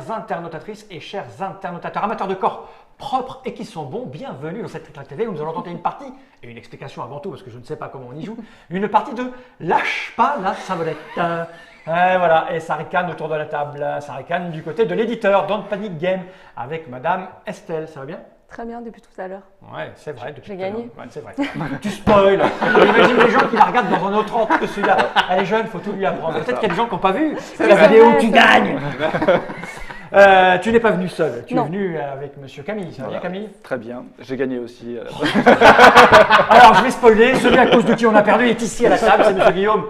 chères internautatrices et chers internautateurs, amateurs de corps propres et qui sont bons, bienvenue dans cette Trick TV où nous allons tenter une partie, et une explication avant tout parce que je ne sais pas comment on y joue, une partie de Lâche pas la savonnette. Voilà, et ça ricane autour de la table, ça ricane du côté de l'éditeur Don't Panic Game avec Madame Estelle, ça va bien? Très bien depuis tout à l'heure. Ouais, c'est vrai. J'ai gagné. Ouais, c'est vrai. Tu spoil. Imagine les gens qui la regardent dans un autre ordre que celui-là. Elle est jeune, il faut tout lui apprendre. Peut-être qu'il y a des gens qui n'ont pas vu la vidéo où tu gagnes. Tu n'es pas venu seul. Tu es venu avec Monsieur Camille. Ça va bien, Camille? Très bien. J'ai gagné aussi. Alors, je vais spoiler. Celui à cause de qui on a perdu est ici à la table. C'est Monsieur Guillaume.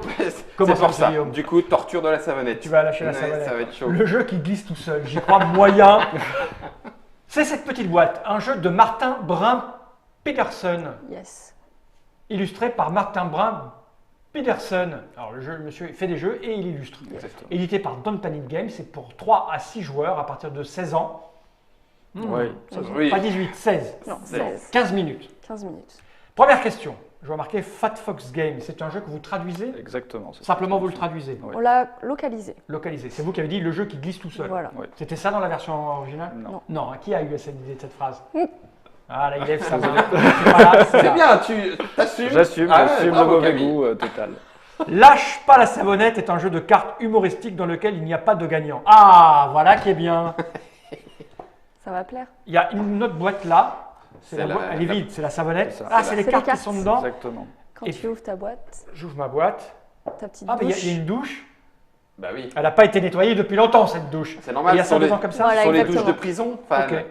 Comment ça, ça Guillaume? Du coup, torture de la savonnette. Tu vas lâcher la Ouais, savonnette. Ça va être chaud. Le jeu qui glisse tout seul. J'y crois moyen. C'est cette petite boîte. Un jeu de Martin Brun-Peterson. Yes. Illustré par Martin Brun-Peterson. Alors le monsieur fait des jeux et il illustre. Exactement. Édité par Don't Panic Games, c'est pour 3 à 6 joueurs à partir de 16 ans. Oui, ça se Oui. Pas 18, 16. Non, C'est 16. 15 minutes. 15 minutes. Première question. Je vois marqué Fat Fox Game. C'est un jeu que vous traduisez? Exactement. c'est ça. Simplement vous le traduisez. Ouais. On l'a localisé. Localisé. C'est vous qui avez dit le jeu qui glisse tout seul. Voilà. Ouais. C'était ça dans la version originale? Non. Non, hein, qui a eu cette idée de cette phrase? Ah là, il lève sa main. Voilà, c'est C'est là. bien, tu t'assumes. J'assume, Ah ouais, j'assume le bravo, mauvais Camille. goût total. Lâche pas la savonnette est un jeu de cartes humoristique dans lequel il n'y a pas de gagnant. Ah, voilà qui est bien. Ça va plaire. Il y a une autre boîte là. C'est la- Elle est vide, c'est la savonnette. C'est ça. Ah, C'est c'est la- les c'est cartes les qui sont dedans. Exactement. Quand Et tu ouvres ta boîte, J'ouvre ma boîte. ta petite Ah, mais douche. il y a une douche. Bah oui. Elle n'a pas été nettoyée depuis longtemps cette douche. C'est Et normal. il y a ce ça sont les- dedans comme ça. Voilà. Sur les exactement. douches de prison, Fan. Ok.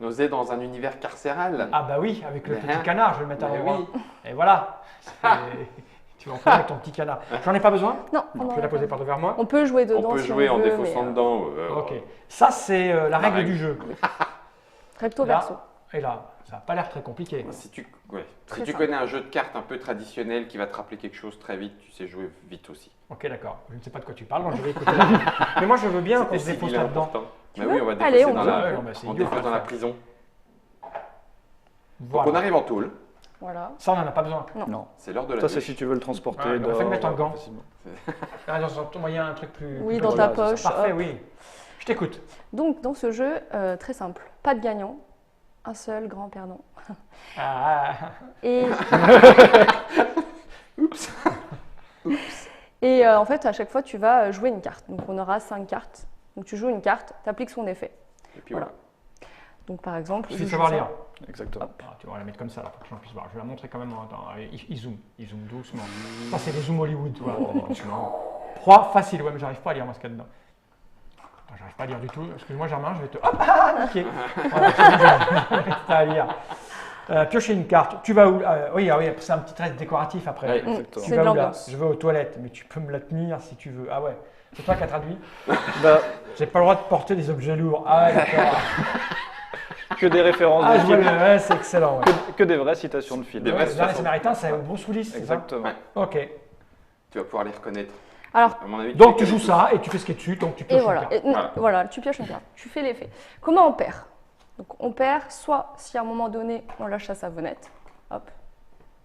Nous est dans un univers carcéral. Ah bah oui, avec le Mais petit hein. canard, je vais le mettre à Mais l'endroit. oui. Et voilà. Tu vas en prendre avec ton petit canard. J'en ai pas besoin. Non, Je on vais en la a poser pas. par devers moi. On peut jouer dedans On peut si jouer on en veut, défaussant mais, dedans. Ok. Ça c'est la règle règle. du jeu. Recto Là. verso. Et là, ça n'a pas l'air très compliqué. Si tu Très simple. connais un jeu de cartes un peu traditionnel qui va te rappeler quelque chose très vite, tu sais jouer vite aussi. Ok, d'accord. Je ne sais pas de quoi tu parles, donc je vais écouter la Mais moi, je veux bien qu'on C'était se si défonce vilain là-dedans. pourtant. Tu Bah veux oui, on va Allez, défoncer on dans joue. la, Ouais, non, mais c'est on idiot, défonce faut dans le la faire. prison. Voilà. Donc on arrive en tôle. Voilà. Ça, on n'en a pas besoin. Non. C'est l'heure de la Ça, c'est douche. si tu veux le transporter. Ouais, on va dehors, le mettre en gants. facilement. Ah, dans ton moyen, un truc plus. Oui, plus dans petit. ta Voilà, poche. Parfait, hop. oui. Je t'écoute. Donc, dans ce jeu, très simple. Pas de gagnant. Un seul grand perdant. Ah, Et, et en fait, à chaque fois, tu vas jouer une carte. Donc, on aura 5 cartes. Donc, tu joues une carte, tu appliques son effet. Et puis Voilà. voilà. Donc, par exemple, il suffit de je savoir joue ça. lire. Exactement. Ah, tu vas la mettre comme ça là, pour que j'en puisse voir. Je vais la montrer quand même. Attends, allez, il zoome doucement. Ça, c'est les zooms Hollywood, tu vois. Proie facile, ouais, mais j'arrive pas à lire moi ce qu'il y a dedans. Ah, j'arrive pas à lire du tout. Excuse-moi, Germain, je vais te. Hop, niquer. Voilà, c'est à lire. Piocher une carte. Tu vas où? Oui, c'est un petit trait décoratif après. Ouais. Exactement. Tu C'est vas de où là? l'ambiance. Je vais aux toilettes, mais tu peux me la tenir si tu veux. Ah ouais. C'est toi qui as traduit? Bah, J'ai pas le droit de porter des objets lourds. Ah ouais, d'accord. que des références Ah, de je vois film, le- ouais, c'est excellent. Ouais. que des vraies citations de films. Des vraies Le dernier Samaritain, c'est Bruce Willis, c'est ça? Exactement. Ok. Tu vas pouvoir les reconnaître. Alors, À mon avis, Donc tu les joues connais ça et tu fais ce qui est dessus, donc tu pioches et une voilà. carte. Et, Voilà. voilà, tu pioches une carte. Tu fais l'effet. Comment on perd? Donc, on perd soit si à un moment donné, on lâche sa savonnette. Hop. tous.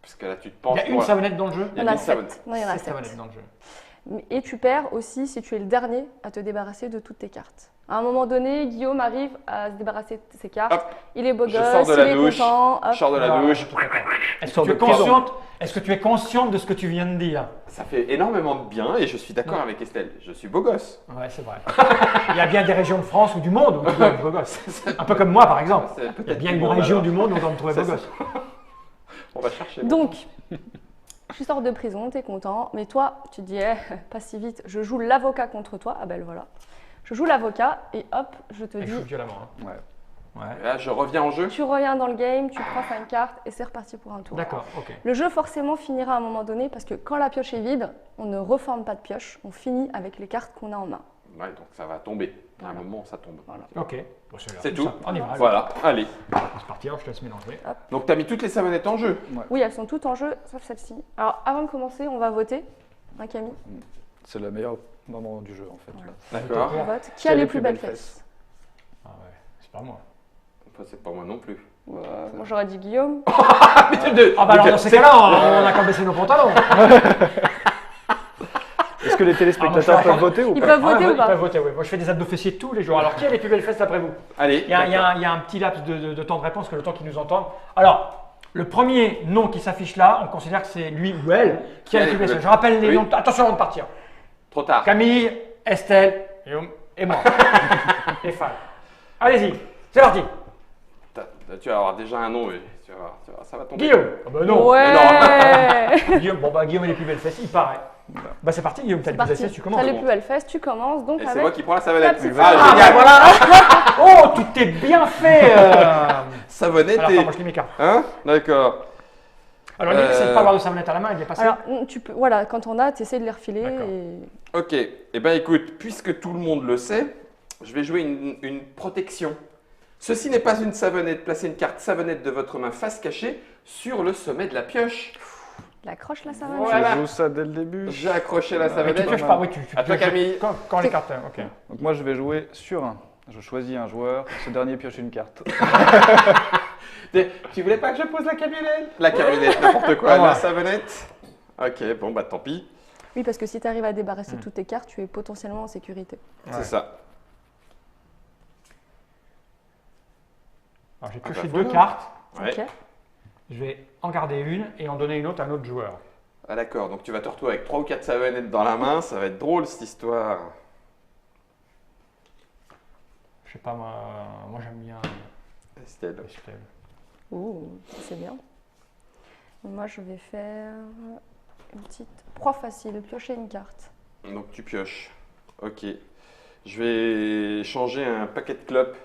Parce que là, tu te Il penses. y a une pour- savonnette dans le jeu? Il y a On a une savonnette. 7. Non, il y en a 7 savonnettes 7. dans le jeu. Et tu perds aussi si tu es le dernier à te débarrasser de toutes tes cartes. À un moment donné, Guillaume arrive à se débarrasser de ses cartes. Hop. Il est beau Je gosse, sors de il la est douche. content. Hop. Je sors de la Ah, douche. tout à fait. Est-ce que Sors tu es de prison. consciente? Est-ce que tu es consciente de ce que tu viens de dire? Ça fait énormément de bien et je suis d'accord avec Estelle. Je suis beau gosse. Ouais, c'est vrai. Il y a bien des régions de France ou du monde où tu dois être beau gosse. Un peu comme moi, par exemple. C'est Il y a peut-être bien du une monde, région alors. du monde où on doit me trouver Ça, beau c'est- gosse. On va chercher. Donc, tu sors de prison, t'es content, mais toi, tu te dis, pas si vite, je joue l'avocat contre toi. Ah ben le voilà. Je joue l'avocat et hop, je te Elle dis, joue violemment. hein. Ouais. Ouais. Et là, je reviens en jeu. tu reviens dans le game, tu prends 5 cartes et c'est reparti pour un tour. D'accord, ok. Le jeu forcément finira à un moment donné parce que quand la pioche est vide, on ne reforme pas de pioche, on finit avec les cartes qu'on a en main. Ouais, donc ça va tomber. À un Voilà. moment, ça tombe. Voilà. Ok. Bon, là. C'est tout. Ça, on y va. Voilà, allez. C'est parti, alors je te laisse mélanger. Donc, tu as mis toutes les savonnettes en jeu. Oui, elles sont toutes en jeu, sauf celle-ci. Alors avant de commencer, on va voter. Hein, Camille? C'est le meilleur moment du jeu en fait. Voilà. D'accord. On vote. Qui a les plus belles fesses? fesses? Ah ouais, c'est pas moi. Enfin, c'est pas moi non plus. Moi j'aurais dit Guillaume. Mais tu deux. Ah bah alors Donc, dans ces c'est- cas-là, on a qu'à baisser nos pantalons. Est-ce que les téléspectateurs peuvent voter ou Ils pas? peuvent voter Ouais, ou pas? Ils peuvent voter, oui. Moi, je fais des abdos fessiers tous les jours. Alors, qui a les plus belles fesses d'après vous? Allez. Il y a un petit laps de temps de réponse, que le temps qu'ils nous entendent. Alors, le premier nom qui s'affiche là, on considère que c'est lui ou elle qui a les plus belles fesses. Je rappelle les Oui. noms. Attention avant de partir. Trop tard. Camille, Estelle, Guillaume et moi. Et Fall. Allez-y, c'est parti. Tu vas avoir déjà un nom, mais tu vas voir, ça va tomber. Guillaume. Ah bah non. Ouais. Guillaume, bon bah Guillaume a les plus belles fesses, il paraît. Bah c'est parti Guillaume, t'as C'est les plus belles parti. fesses, tu commences. T'as les plus belles fesses, tu commences donc Et c'est avec. moi qui prends la savonnette. La petite Ah, Ah, génial. voilà. Oh, tout est bien fait. Savonnette Alors et... attends, moi je les m'écarte. Hein? D'accord. Alors l'idée c'est de pas avoir de savonnette à la main, il est passé. Alors, tu peux, voilà, quand on a, tu essaies de les refiler. D'accord. Et... Ok. Eh bien écoute, puisque tout le monde le sait, je vais jouer une protection. Ceci n'est pas une savonnette. Placez une carte savonnette de votre main face cachée sur le sommet de la pioche. L'accroche la savonnette. Voilà. Tu joues ça dès le début. J'ai accroché la Mais tu savonnette. pioches pas, oui, tu À toi, pioches Camille. Quand les cartes, ok. Donc moi je vais jouer sur un. Je choisis un joueur. Ce dernier pioche une carte. Tu voulais pas que je pose la camionnette? La camionnette, n'importe quoi. Ah ouais. La savonnette. Ok, bon bah tant pis. Oui, parce que si tu arrives à débarrasser toutes tes cartes, tu es potentiellement en sécurité. Ouais. C'est ça. Alors j'ai Ah pioché bah, deux voilà. cartes, Ouais. Ok. je vais en garder une et en donner une autre à un autre joueur. Ah d'accord, donc tu vas te retrouver avec 3 ou 4 savonnettes dans la main, ça va être drôle cette histoire. Je sais pas moi j'aime bien Estelle. Estelle. Ouh, ça, c'est bien. Moi, je vais faire une petite proie facile, piocher une carte. Donc tu pioches. Ok. Je vais changer un paquet de clopes.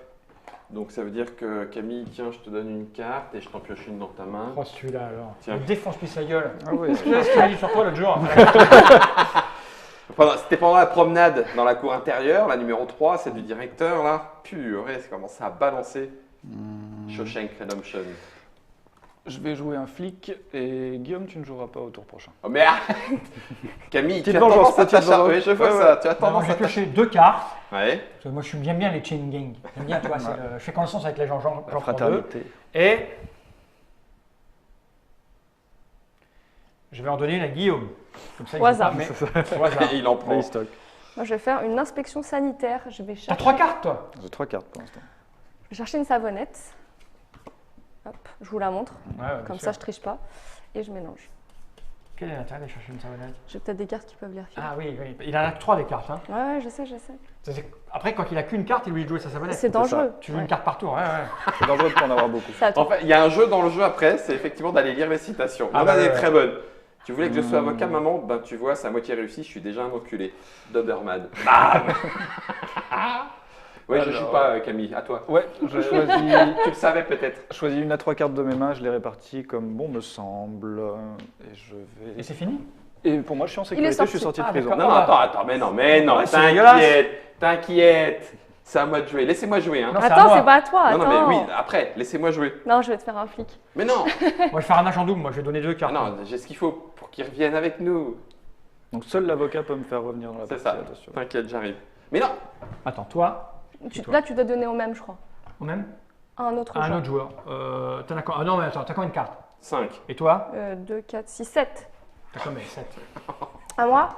Donc ça veut dire que Camille, tiens, je te donne une carte et je t'en pioche une dans ta main. Oh celui-là alors. Tiens. Il défonce-lui sa gueule. Ah ouais. Tu sais ce qu'il m'a dit sur toi l'autre jour? C'était pendant la promenade dans la cour intérieure, la numéro 3, celle du directeur là. Purée, ça commence à balancer. Shawshank Redemption. Je vais jouer un flic et Guillaume, tu ne joueras pas au tour prochain. Oh mais arrête Camille, tu Petite as vengeance, tendance à petite t'acharner. vengeance. Oui, je vois Ouais, ça. ouais. Tu as Non, tendance j'ai à t'acharner. pioché deux cartes. Ouais. Parce que moi j'aime bien les chain gang. J'aime bien, tu vois, je fais connaissance avec les gens, j'en La prends deux. fraternité. Et je vais en donner une à Guillaume. Comme ça, il Au hasard. joue pas, mais au hasard. Et il en prend. Play stock. Moi, je vais faire une inspection sanitaire. Je vais T'as chercher, 3 cartes toi? J'ai 3 cartes pour l'instant. je vais chercher une savonnette. Hop, je vous la montre. Ouais, ouais, bien Comme sûr. ça, je triche pas. Et je mélange. Quel est l'intérêt d'aller chercher une savonnette? J'ai peut-être des cartes qui peuvent les refiler. Ah oui, oui, il en a que 3 des cartes. Hein. Ouais, je sais. Après, quand il a qu'une carte, il lui jouer sa savonnette. C'est dangereux. Tu veux Ouais. une carte par tour, ouais, ouais. C'est dangereux de pas en avoir beaucoup. C'est à toi. En fait, il y a un jeu dans le jeu après, c'est effectivement d'aller lire les citations. Ah On bah a des ouais. très bonnes. Tu voulais que je sois avocat, maman? Ben tu vois, c'est à moitié réussi, je suis déjà un enculé. Doberman. Bam Ouais, je Alors. joue pas, Camille, à toi. Ouais, je choisis, Tu le savais peut-être. je choisis une à 3 cartes de mes mains, je les répartis comme bon me semble. Et je Et vais. c'est fini? Et pour moi, je suis en est sécurité, je suis sorti. sorti de Ah, prison. d'accord. Non, non, attends, mais non, Ouais, c'est dégueulasse. t'inquiète. C'est à moi de jouer. Laissez-moi jouer, hein. Non, c'est à Attends, moi. c'est pas à toi. Non, Attends. non, mais oui, après, laissez-moi jouer. Non, je vais te faire un flic. Mais non, Moi, je vais faire un agent double, moi, je vais donner 2 ah cartes. non, j'ai ce qu'il faut pour qu'ils reviennent avec nous. Donc seul l'avocat peut me faire revenir dans la C'est partie, ça. attention. T'inquiète, j'arrive. Mais non, Attends, toi, toi. Là, tu dois donner au même, je crois. au même? À un autre À un joueur. autre joueur. T'en as quoi? Ah non, mais attends, t'as combien de cartes? 5. Et toi? 2, 4, 6, 7. T'as combien? 7. À moi,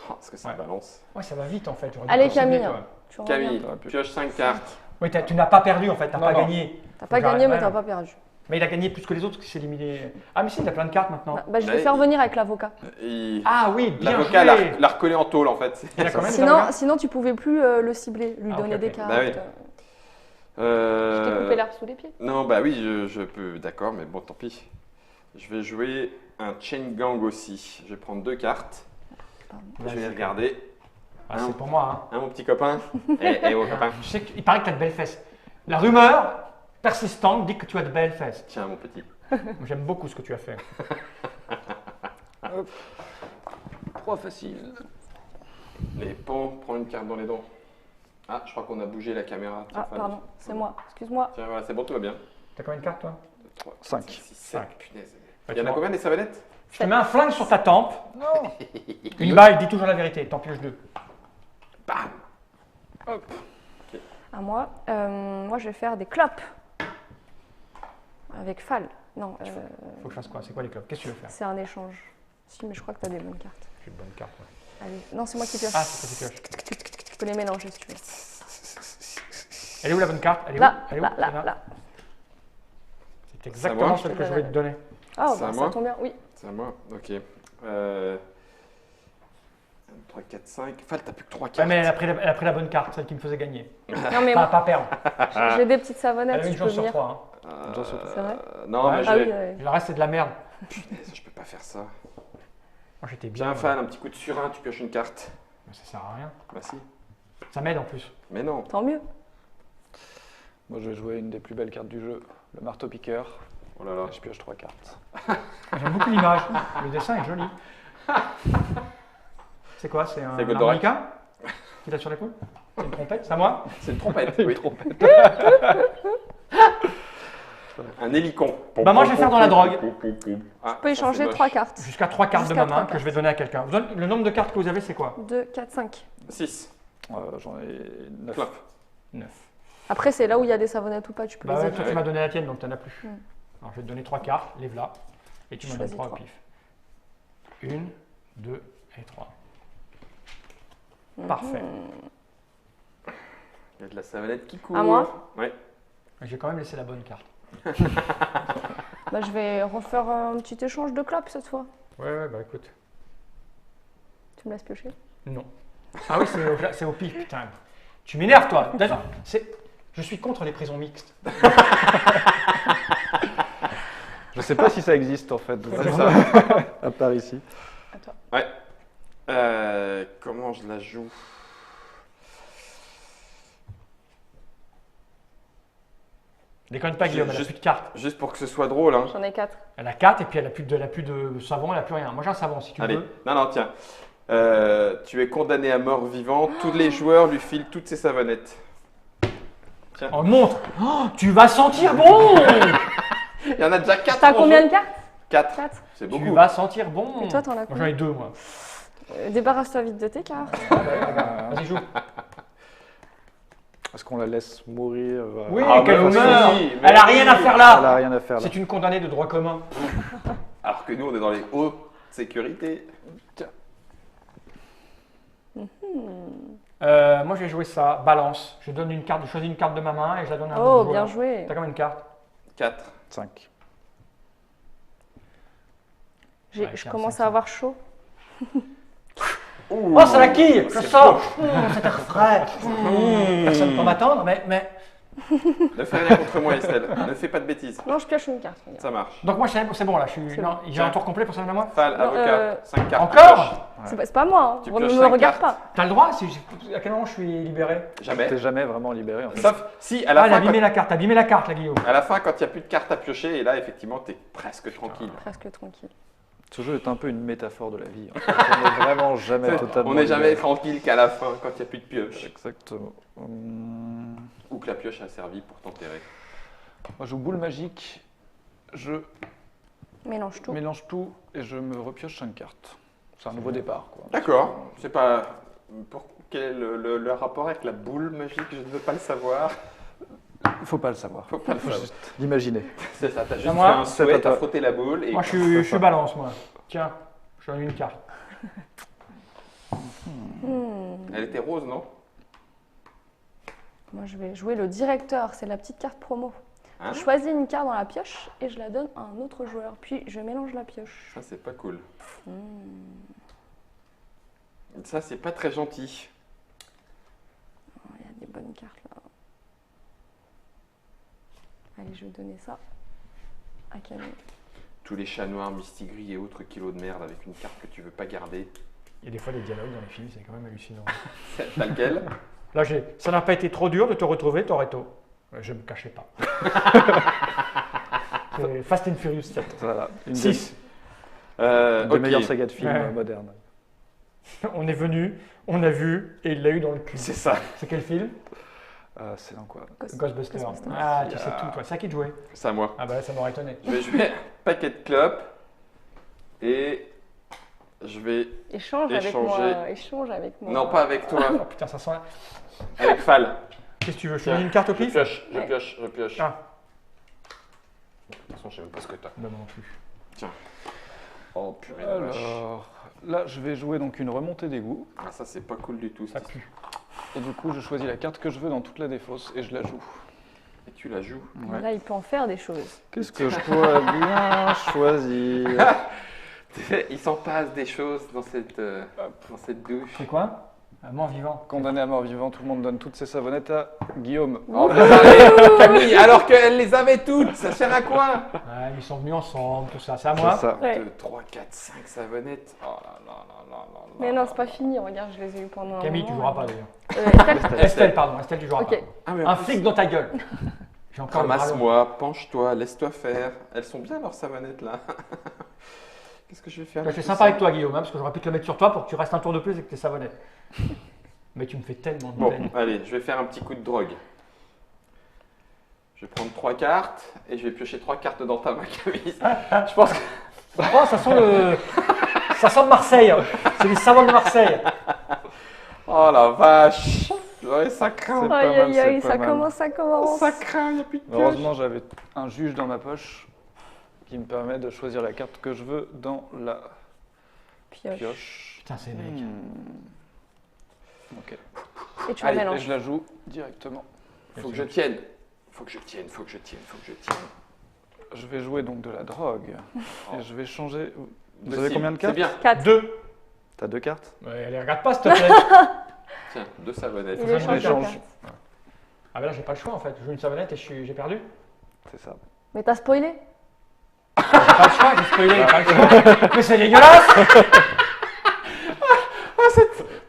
Parce que ça Ouais. balance. Ouais, ça va vite en fait. J'aurais dû Allez, penser Camille. vite, ouais. tu reviens. Camille, T'aurais pu. pioche 5 cartes. Oui, tu n'as pas perdu en fait, t'as Non, pas non. gagné. T'as pas J'arrête, gagné, mais ouais. t'as pas perdu. Mais il a gagné plus que les autres parce qu'il s'est éliminé. Ah, mais si, il a plein de cartes maintenant. Bah, je vais Bah, faire il- venir avec l'avocat. Et Ah oui, bien l'avocat joué. l'a recollé en tôle en fait. Il a quand même des Sinon, avocats sinon, tu pouvais plus le cibler, lui Ah, ok, donner des ok. cartes. Bah oui. Je t'ai coupé l'herbe sous les pieds. Non, bah oui, je peux, d'accord, mais bon, tant pis. Je vais jouer un chain gang aussi. Je vais prendre 2 cartes. Je vais les regarder. Ah, c'est pour moi. Hein, mon petit copain? Eh, mon copain. Hein. Je sais qu'il paraît que tu as de belles fesses. La rumeur persistante dit que tu as de belles fesses. Tiens, mon petit. Moi, j'aime beaucoup ce que tu as fait. Proie facile. Et bon, prends une carte dans les dents. Ah, je crois qu'on a bougé la caméra. Ah, pardon, c'est moi. Excuse-moi. Tiens, voilà, c'est bon, tout va bien. T'as combien de cartes toi? 3, 5. 6, 7, Cinq. punaise. Bah, Il y en tu a vois. combien des savonnettes? Je te mets un flingue sur ta tempe. Non. Une balle, dis toujours la vérité. T'en pioches 2. Bam! À moi. Moi, je vais faire des clopes. Avec Fall. Non, Faut que je fasse quoi? C'est quoi les clubs? Qu'est-ce que tu veux faire? c'est un échange. Si, mais je crois que t'as des bonnes cartes. J'ai de bonnes cartes. Ouais. Allez, non, c'est moi qui pioche. Ah, c'est toi qui pioches. Tu peux les mélanger si tu veux. Elle est où la bonne carte? Elle est où? Là, Elle est où? là, là, Là. là. C'est exactement moi celle Je que te je voulais donne. te donner. Ah, C'est à bah, moi ça tombe bien, oui. C'est à moi. Ok. 3, 4, 5. Fal, t'as plus que 3 Ouais, cartes. mais elle a pris la bonne carte, celle qui me faisait gagner. Non, mais Pas perdre. j'ai des petites Elle savonnettes, a une tu peux chance sur venir. 3. Hein. C'est vrai Non, mais Ouais. je Ah vais. oui, ouais. Le reste, c'est de la merde. Je peux pas faire ça. Moi, j'étais bien. Tiens, Fal, un petit coup de surin, tu pioches une carte. Mais ça sert à rien. Bah si. Ça m'aide en plus. Mais non. Tant mieux. Moi, je vais jouer une des plus belles cartes du jeu, le marteau-piqueur. Oh là là. Et je pioche 3 cartes. J'aime beaucoup l'image. Le dessin est joli. C'est quoi? C'est un C'est Goldorak. harmonica qu'il a sur l'épaule? C'est une trompette? C'est à moi? C'est une trompette. oui. Un hélicon. Bah, moi, je vais faire dans la drogue. Ah, Tu peux échanger 3 cartes. Jusqu'à 3 cartes de Jusqu'à ma trois main que cartes. je vais donner à quelqu'un. Le nombre de cartes que vous avez, c'est quoi? 2, 4, 5. 6. J'en ai 9. Flop. 9. Après, c'est là où il y a des savonnettes ou pas, tu peux Bah les ouais, éliminer. toi, tu m'as donné la tienne, donc t'en as plus. Mm. Alors, je vais te donner 3 cartes, lève-la. Et tu m'en donnes Choisis 3 au trois. pif. 1, 2 et 3. Mhm. Parfait. Il y a de la savonnette qui court. À moi? Ouais. Je vais quand même laisser la bonne carte. Bah, je vais refaire un petit échange de clopes cette fois. Ouais, bah écoute. Tu me laisses piocher? Non. Ah oui, c'est au pif, putain. Tu m'énerves, toi. D'accord. Je suis contre les prisons mixtes. Je sais pas si ça existe en fait, C'est ça. à part ici. À toi. Ouais. Comment je la joue? Déconne pas, Guillaume, elle a Juste- plus de cartes. Juste pour que ce soit drôle. Hein. J'en ai 4. Elle a 4 et puis elle a plus de savon, elle a plus rien. Moi j'ai un savon si tu Allez. veux. Non, non, tiens. Tu es condamné à mort vivant. Tous les joueurs lui filent toutes ses savonnettes. Oh, montre. Oh, tu vas sentir bon. Il y en a déjà 4. T'as combien de cartes? 4. 4. C'est Tu beaucoup. vas sentir bon. Et toi, t'en as Moi j'en combien? ai 2 moi. Débarrasse-toi vite de tes cartes. Vas-y joue. Est-ce qu'on la laisse mourir Oui, Ah, qu'elle mais meurt. oui, mais Elle a oui. rien à faire Elle a là. rien à faire là. C'est une condamnée de droit commun. Alors que nous, on est dans les hautes sécurités. Moi je vais jouer ça, balance. Je donne une carte, je choisis une carte de ma main et je la donne à un Oh, autre bien joueur. joué. T'as combien de cartes? 4. 5. Ouais, Je tiens, commence cinq, à avoir chaud. Oh, ça la quille. Je sors. C'est air frais. Personne ne peut m'attendre, mais... Ne fais rien contre moi, Estelle. Ne fais pas de bêtises. Non, je pioche une carte. regarde. Ça marche. Donc moi c'est bon là, je suis... C'est Non, bon. j'ai un tour complet pour ça à moi. Fal, Non, avocat, 5 cartes. Encore? C'est pas moi, hein. Tu Ne pioches me cinq regarde cartes. pas. T'as le droit à quel moment je suis libéré? Jamais. T'es jamais vraiment libéré en fait. Sauf si à Ah, la, elle a fin, abîmé la carte, abîmé la carte là, Guillaume. à la fin, quand il n'y a plus de cartes à piocher, et là, effectivement, tu es presque tranquille. Presque tranquille. Ce jeu est un peu une métaphore de la vie. En fait. On n'est vraiment jamais totalement On n'est jamais libéré. tranquille qu'à la fin, quand il n'y a plus de pioche. Exactement. Ou que la pioche a servi pour t'enterrer. Moi, je joue boule magique. Je Mélange tout. mélange tout et je me repioche 5 cartes. C'est un nouveau départ. Quoi. D'accord. C'est pas. Quel est le rapport avec la boule magique? Je ne veux pas le savoir. Il faut pas le savoir. Faut pas le Faut savoir. juste l'imaginer. C'est ça, t'as juste fait moi un C'est souhait, à toi. t'as frotté la boule et. Moi je suis balance moi. Tiens, je donne une carte. Elle était rose, non? Moi, je vais jouer le directeur. C'est la petite carte promo. Hein? Je choisis une carte dans la pioche et je la donne à un autre joueur. Puis je mélange la pioche. Ça, c'est pas cool. Ça, c'est pas très gentil. Oh, il y a des bonnes cartes là. Allez, je vais donner ça à Camille. Tous les chats noirs, mistigris et autres kilos de merde avec une carte que tu veux pas garder. Il y a des fois des dialogues dans les films, c'est quand même hallucinant. T'as lequel? Là, ça n'a pas été trop dur de te retrouver, Toretto. Je me cachais pas. C'est Fast and Furious 7. Voilà. Une 6. des Ok. meilleures sagas de films Ouais. modernes. On est venu, on a vu et il l'a eu dans le cul. C'est ça. C'est quel film? C'est dans quoi? Ghostbusters. Ghostbusters. Ah, tu sais tout, toi. C'est à qui de jouer? C'est à moi. Ah bah ça m'aurait étonné. Je vais jouer paquet de clopes et je vais. Échange avec Échanger. moi. Échange avec moi. Non, pas avec toi, Oh putain, ça sent... avec Fal. Qu'est-ce que tu veux? Je te donne une carte au Je pif? pioche, je Ouais. pioche, je pioche. Ah, De toute façon, je sais même pas ce que t'as. bah moi non plus. Oh, Oh, purée de vache. Alors, là, je vais jouer donc une remontée d'égout. Ah, ça, c'est pas cool du tout. Ça cette pue. Et du coup, je choisis la carte que je veux dans toute la défausse et je la joue. Et tu la joues. Ouais. Là, il peut en faire des choses. Qu'est-ce que je pourrais bien choisir? Il s'en passe des choses dans cette douche. C'est quoi? Un mort vivant. Condamné à mort vivant, tout le monde donne toutes ses savonnettes à Guillaume. Oh, allez, Camille, alors qu'elle les avait toutes, ça sert à quoi? Ouais, ils sont venus ensemble, tout ça. C'est à C'est moi. ça. Ouais. 2, 3, 4, 5 savonnettes. Oh là là là là là. Mais non, c'est pas fini. Regarde, je les ai eu pendant un Camille, tu moment. joueras pas d'ailleurs. Estelle Estelle, pardon. Estelle, tu joueras Ok. pas. Ah, mais en Un plus, flic dans ta gueule. J'ai encore le bras long. ramasse-moi, penche-toi, laisse-toi faire. Elles sont bien leurs savonnettes là. Qu'est-ce que je vais faire Je avec suis tout sympa ça? avec toi, Guillaume, hein, parce que j'aurais pu te le mettre sur toi pour que tu restes un tour de plus avec tes savonnettes. Mais tu me fais tellement de Bon, peine. allez, je vais faire un petit coup de drogue. Je vais prendre 3 cartes et je vais piocher 3 cartes dans ta main, Camille. Je pense que... Oh, ça sent le. Ça sent Marseille. C'est les savons de Marseille. Oh la vache. Ouais, ça craint. C'est pas Aïe, mal, aïe, aïe, c'est ça pas mal. commence, ça commence. Ça craint, il n'y a plus de pioche. Heureusement, j'avais un juge dans ma poche qui me permet de choisir la carte que je veux dans la Pioche. pioche. Putain, c'est mec. Ok. Et tu la Allez, Et mélanges. je la joue directement. Faut que je tienne. Faut que je tienne. Je vais jouer donc de la drogue. Et je vais changer. Vous avez Possible. combien de cartes? C'est bien. 4. 2. T'as 2 cartes? Ouais, les regarde pas, s'il te plaît. Tiens, 2 savonnettes. Il ça, échange j'échange. la carte. Ah, ben là, j'ai pas le choix en fait. Je joue une savonnette et j'ai perdu. C'est ça. Mais t'as spoilé. J'ai pas le choix, j'ai spoilé, j'ai pas le choix. Mais c'est dégueulasse.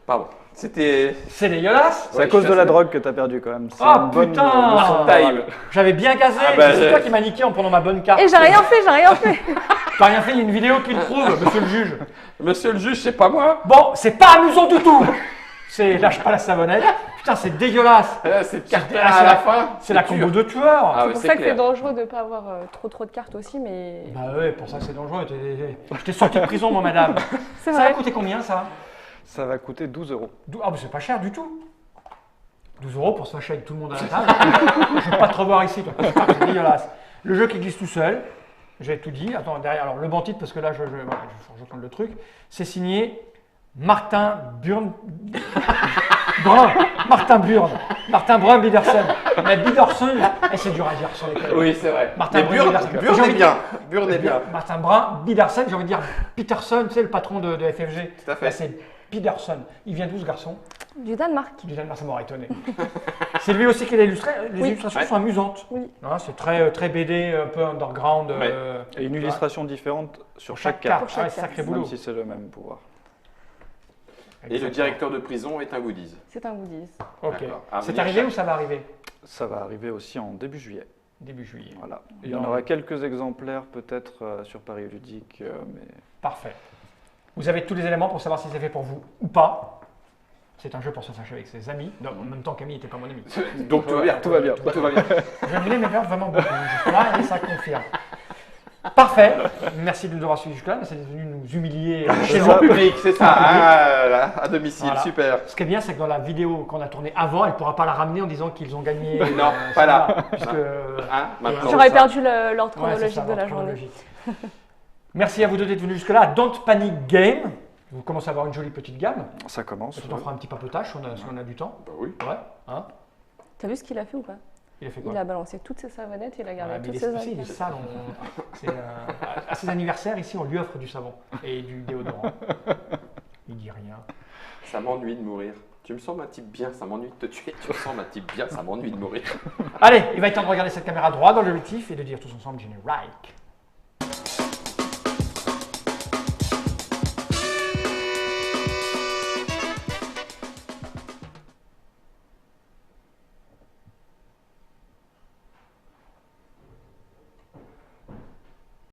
Pardon. C'était... C'est dégueulasse. C'est à Ouais, cause je de suis la assez- drogue que t'as perdu quand même. C'est Ah, une bonne putain. leçon de Time. morale. J'avais bien gazé. Ah, bah, c'est toi qui m'as niqué en prenant ma bonne carte. Et j'ai rien fait, j'ai rien fait. T'as rien fait, il y a une vidéo qui le prouve, monsieur le juge. Monsieur le juge, c'est pas moi. Bon, c'est pas amusant du tout. C'est lâche pas la savonnette. Putain, c'est dégueulasse. Cette carte C'est- à c'est la la- fin. C'est la combo de tueurs. Ah C'est ouais, pour c'est ça que c'est clair. dangereux de ne pas avoir trop de cartes aussi, mais Bah ouais, pour ça que c'est dangereux. Je t'ai sorti de prison, moi, madame. c'est Ça va vrai. coûter combien, ça? Ça va coûter 12 €. Ah, bah c'est pas cher du tout. 12 € pour se fâcher avec tout le monde à la table. Je vais pas te revoir ici, toi. C'est dégueulasse. Le jeu qui glisse tout seul. J'ai tout dit. Attends, derrière, alors le banc-titre, parce que là, voilà, je prendre le truc. C'est signé Martin Burn. Brun. Martin Burn. Martin Brun Biderson. Mais Biderson, c'est dur à dire sur les clés. Oui, c'est vrai. Martin Mais Burn Biderson. J'ai est envie de bien. Burn est bien. Martin Brun Biderson, j'ai envie de dire Peterson, tu sais, le patron de FFG. Tout à fait. Là, c'est Biderson. Il vient d'où ce garçon? Du Danemark. Du Danemark, ça m'aurait étonné. C'est lui aussi qui l'a illustré. Les Oui. illustrations Ouais. sont amusantes. Oui. Hein, c'est très, très BD, un peu underground. Ouais. Et une illustration différente sur pour chaque carte. carte. Pour Ouais, chaque sacré carte. boulot. Même si c'est le même pouvoir. Et le Exactement. directeur de prison est un goodies. C'est un goodies. Ok. D'accord. À C'est venir arrivé chaque- ou ça va arriver? Ça va arriver aussi en début juillet. Début juillet. Voilà. Il y en Non. aura quelques exemplaires peut-être sur Paris Ludique, mais Parfait. Vous avez tous les éléments pour savoir si c'est fait pour vous ou pas. C'est un jeu pour se fâcher avec ses amis. Donc, en même temps, Camille n'était pas mon ami. Donc tout va bien. tout va bien. Tout va bien. Je m'énerve vraiment beaucoup jusque-là et ça confirme. Parfait. Merci de nous avoir suivis jusque-là. Merci d'être venu nous humilier chez C'est nous. ça. Public, c'est ça. Ah, là, à domicile, Voilà. super. Ce qui est bien, c'est que dans la vidéo qu'on a tournée avant, elle ne pourra pas la ramener en disant qu'ils ont gagné. Non, pas là. Puisque, Hein, maintenant, J'aurais ça. perdu l'ordre Ouais, c'est chronologique ça, de la l'ordre journée. chronologique. Merci à vous deux d'être venus jusque-là. Don't Panic Game. Vous commencez à avoir une jolie petite gamme. ça commence. Peut-être on fera un petit papotage si on a du temps. Bah oui. Ouais. Hein, T'as vu ce qu'il a fait ou pas? il a fait quoi? Il a balancé toutes ses savonnettes, il a gardé Ouais, mais toutes il ses est, il est affaires. sale. À ses anniversaires, ici, on lui offre du savon et du déodorant. Il dit rien. Ça m'ennuie de mourir. Tu me sembles un type bien, ça m'ennuie de te tuer. Tu me sembles un type bien, ça m'ennuie de mourir. Allez, il va être temps de regarder cette caméra droit dans l'objectif et de dire tous ensemble générique.